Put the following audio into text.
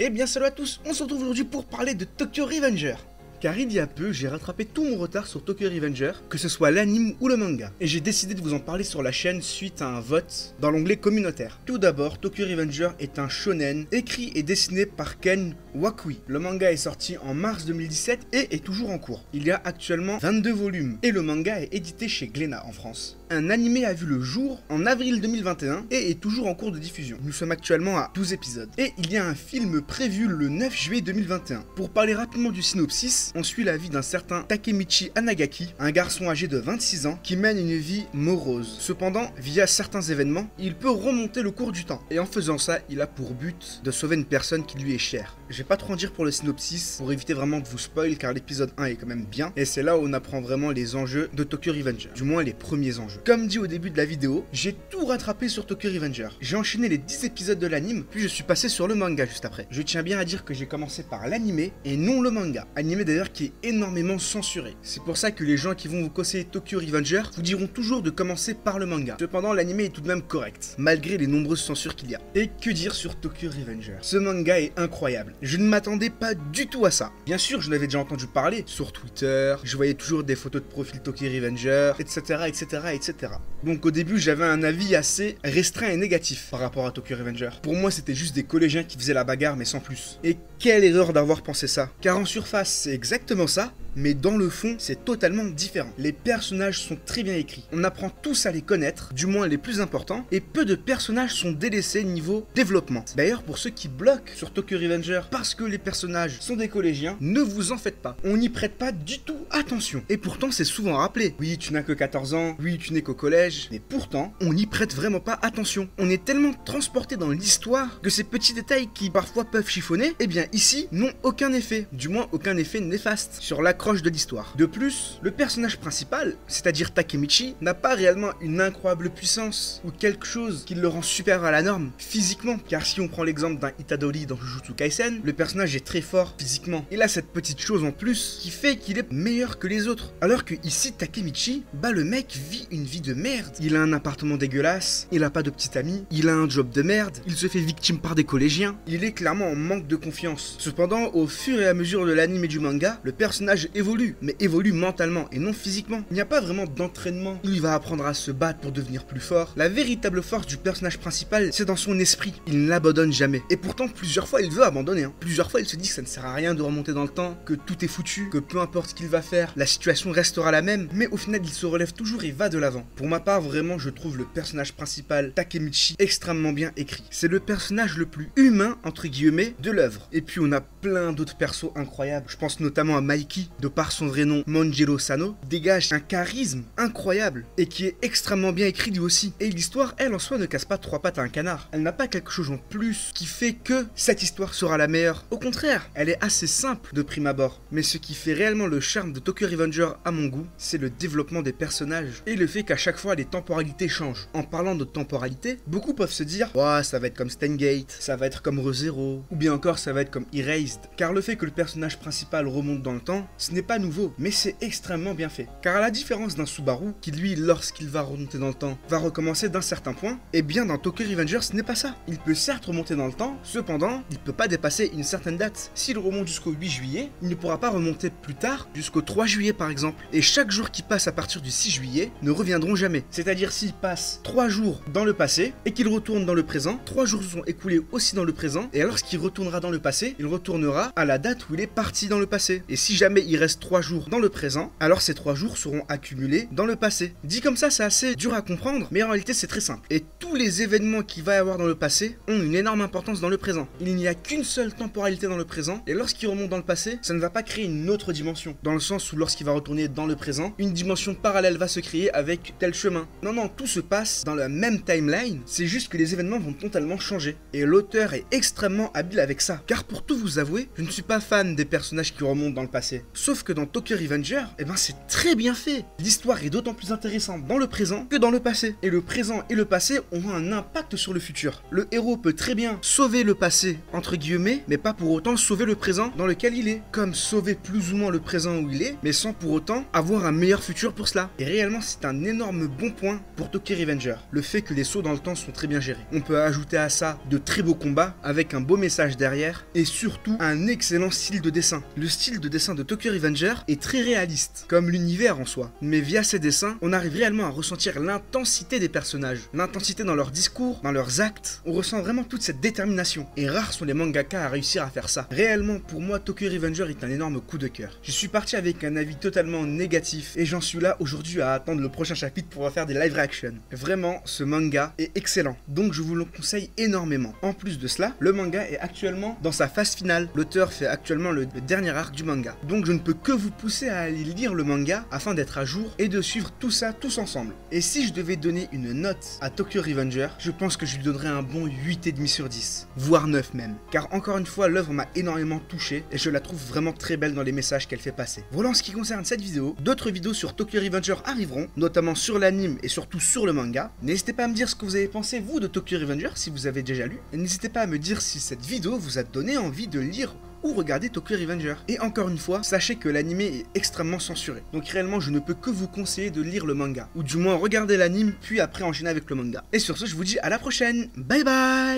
Eh bien salut à tous, on se retrouve aujourd'hui pour parler de Tokyo Revenger. Car il y a peu, j'ai rattrapé tout mon retard sur Tokyo Revenger, que ce soit l'anime ou le manga. Et j'ai décidé de vous en parler sur la chaîne suite à un vote dans l'onglet communautaire. Tout d'abord, Tokyo Revenger est un shonen écrit et dessiné par Ken Wakui. Le manga est sorti en mars 2017 et est toujours en cours. Il y a actuellement 22 volumes et le manga est édité chez Glénat en France. Un animé a vu le jour en avril 2021 et est toujours en cours de diffusion. Nous sommes actuellement à 12 épisodes. Et il y a un film prévu le 9 juillet 2021. Pour parler rapidement du synopsis, on suit la vie d'un certain Takemichi Anagaki, un garçon âgé de 26 ans qui mène une vie morose. Cependant, via certains événements, il peut remonter le cours du temps. Et en faisant ça, il a pour but de sauver une personne qui lui est chère. Je vais pas trop en dire pour le synopsis, pour éviter vraiment de vous spoil, car l'épisode 1 est quand même bien. Et c'est là où on apprend vraiment les enjeux de Tokyo Revenger. Du moins les premiers enjeux. Comme dit au début de la vidéo, j'ai tout rattrapé sur Tokyo Revenger. J'ai enchaîné les 10 épisodes de l'anime, puis je suis passé sur le manga juste après. Je tiens bien à dire que j'ai commencé par l'animé et non le manga. Animé d'ailleurs qui est énormément censuré. C'est pour ça que les gens qui vont vous conseiller Tokyo Revenger vous diront toujours de commencer par le manga. Cependant, l'animé est tout de même correct, malgré les nombreuses censures qu'il y a. Et que dire sur Tokyo Revenger? Ce manga est incroyable. Je ne m'attendais pas du tout à ça. Bien sûr, je l'avais déjà entendu parler sur Twitter, je voyais toujours des photos de profil Tokyo Revenger, etc., etc., etc. Donc au début, j'avais un avis assez restreint et négatif par rapport à Tokyo Revenger. Pour moi, c'était juste des collégiens qui faisaient la bagarre, mais sans plus. Et quelle erreur d'avoir pensé ça. Car en surface, c'est exactement ça, mais dans le fond, c'est totalement différent. Les personnages sont très bien écrits. On apprend tous à les connaître, du moins les plus importants, et peu de personnages sont délaissés niveau développement. D'ailleurs, pour ceux qui bloquent sur Tokyo Revenger parce que les personnages sont des collégiens, ne vous en faites pas. On n'y prête pas du tout attention. Et pourtant, c'est souvent rappelé. Oui, tu n'as que 14 ans, oui, tu n'es qu'au collège, mais pourtant, on n'y prête vraiment pas attention. On est tellement transporté dans l'histoire que ces petits détails qui parfois peuvent chiffonner, eh bien ici, n'ont aucun effet. Du moins, aucun effet néfaste sur l'accroche de l'histoire. De plus, le personnage principal, c'est-à-dire Takemichi, n'a pas réellement une incroyable puissance ou quelque chose qui le rend supérieur à la norme physiquement. Car si on prend l'exemple d'un Itadori dans Jujutsu Kaisen, le personnage est très fort physiquement. Il a cette petite chose en plus qui fait qu'il est meilleur que les autres. Alors que ici, Takemichi, bah le mec vit une vie de merde. Il a un appartement dégueulasse, il a pas de petit ami, il a un job de merde, il se fait victime par des collégiens. Il est clairement en manque de confiance. Cependant, au fur et à mesure de l'anime et du manga, le personnage évolue, mais évolue mentalement et non physiquement. Il n'y a pas vraiment d'entraînement. Il va apprendre à se battre pour devenir plus fort. La véritable force du personnage principal, c'est dans son esprit. Il n'abandonne jamais. Et pourtant, plusieurs fois, il veut abandonner. Plusieurs fois, il se dit que ça ne sert à rien de remonter dans le temps, que tout est foutu, que peu importe ce qu'il va faire, la situation restera la même. Mais au final, il se relève toujours et va de l'avant. Pour ma part, vraiment, je trouve le personnage principal, Takemichi, extrêmement bien écrit. C'est le personnage le plus humain, entre guillemets, de l'œuvre. Et puis, on a plein d'autres persos incroyables. Je pense notamment à Maiki, de par son vrai nom Manjiro Sano, dégage un charisme incroyable et qui est extrêmement bien écrit lui aussi. Et l'histoire, elle en soi, ne casse pas trois pattes à un canard. Elle n'a pas quelque chose en plus qui fait que cette histoire sera la meilleure. Au contraire, elle est assez simple de prime abord. Mais ce qui fait réellement le charme de Tokyo Revenger à mon goût, c'est le développement des personnages et le fait qu'à chaque fois les temporalités changent. En parlant de temporalité, beaucoup peuvent se dire « Ouah, ça va être comme Steingate, ça va être comme Re:Zero, ou bien encore ça va être comme Erased ». Car le fait que le personnage principal remonte dans le temps, ce n'est pas nouveau, mais c'est extrêmement bien fait. Car à la différence d'un Subaru, qui lui, lorsqu'il va remonter dans le temps, va recommencer d'un certain point, et bien dans Tokyo Revenger, ce n'est pas ça. Il peut certes remonter dans le temps, cependant, il ne peut pas dépasser une certaine date. S'il remonte jusqu'au 8 juillet, il ne pourra pas remonter plus tard, jusqu'au 3 juillet par exemple. Et chaque jour qui passe à partir du 6 juillet ne reviendront jamais. C'est-à-dire s'il passe 3 jours dans le passé, et qu'il retourne dans le présent, 3 jours se sont écoulés aussi dans le présent, et lorsqu'il retournera dans le passé, il retournera à la date où il est parti dans le passé. Et si jamais il reste 3 jours dans le présent, alors ces 3 jours seront accumulés dans le passé. Dit comme ça, c'est assez dur à comprendre, mais en réalité c'est très simple. Et tous les événements qu'il va y avoir dans le passé ont une énorme importance dans le présent. Il n'y a qu'une seule temporalité dans le présent, et lorsqu'il remonte dans le passé, ça ne va pas créer une autre dimension. Dans le sens où lorsqu'il va retourner dans le présent, une dimension parallèle va se créer avec tel chemin. Non, non, tout se passe dans la même timeline, c'est juste que les événements vont totalement changer. Et l'auteur est extrêmement habile avec ça. Car pour tout vous avouer, je ne suis pas fan des personnages qui remontent dans le passé. Sauf que dans Tokyo Revenger, eh ben c'est très bien fait. L'histoire est d'autant plus intéressante dans le présent que dans le passé. Et le présent et le passé ont un impact sur le futur. Le héros peut très bien sauver le passé, entre guillemets, mais pas pour autant sauver le présent dans lequel il est. Comme sauver plus ou moins le présent où il est, mais sans pour autant avoir un meilleur futur pour cela. Et réellement, c'est un énorme bon point pour Tokyo Revenger. Le fait que les sauts dans le temps sont très bien gérés. On peut ajouter à ça de très beaux combats avec un beau message derrière et surtout un excellent style de dessin. Le style de dessin de Tokyo Revenger est très réaliste, comme l'univers en soi. Mais via ces dessins, on arrive réellement à ressentir l'intensité des personnages. L'intensité dans leurs discours, dans leurs actes. On ressent vraiment toute cette détermination. Et rares sont les mangaka à réussir à faire ça. Réellement, pour moi, Tokyo Revenger est un énorme coup de cœur. Je suis parti avec un avis totalement négatif et j'en suis là aujourd'hui à attendre le prochain chapitre pour faire des live reaction. Vraiment, ce manga est excellent, donc je vous le conseille énormément. En plus de cela, le manga est actuellement dans sa phase finale. L'auteur fait actuellement le dernier arc du manga. Donc je ne peux que vous pousser à aller lire le manga afin d'être à jour et de suivre tout ça tous ensemble. Et si je devais donner une note à Tokyo Revenger, je pense que je lui donnerais un bon 8,5 sur 10, voire 9 même. Car encore une fois, l'œuvre m'a énormément touché et je la trouve vraiment très belle dans les messages qu'elle fait passer. Voilà en ce qui concerne cette vidéo. D'autres vidéos sur Tokyo Revenger arriveront, notamment sur l'anime et surtout sur le manga. N'hésitez pas à me dire ce que vous avez pensé vous de Tokyo Revenger si vous avez déjà lu. Et n'hésitez pas à me dire si cette vidéo vous a donné envie de lire ou regarder Tokyo Revenger. Et encore une fois, sachez que l'anime est extrêmement censuré. Donc réellement, je ne peux que vous conseiller de lire le manga. Ou du moins regarder l'anime, puis après enchaîner avec le manga. Et sur ce, je vous dis à la prochaine. Bye bye.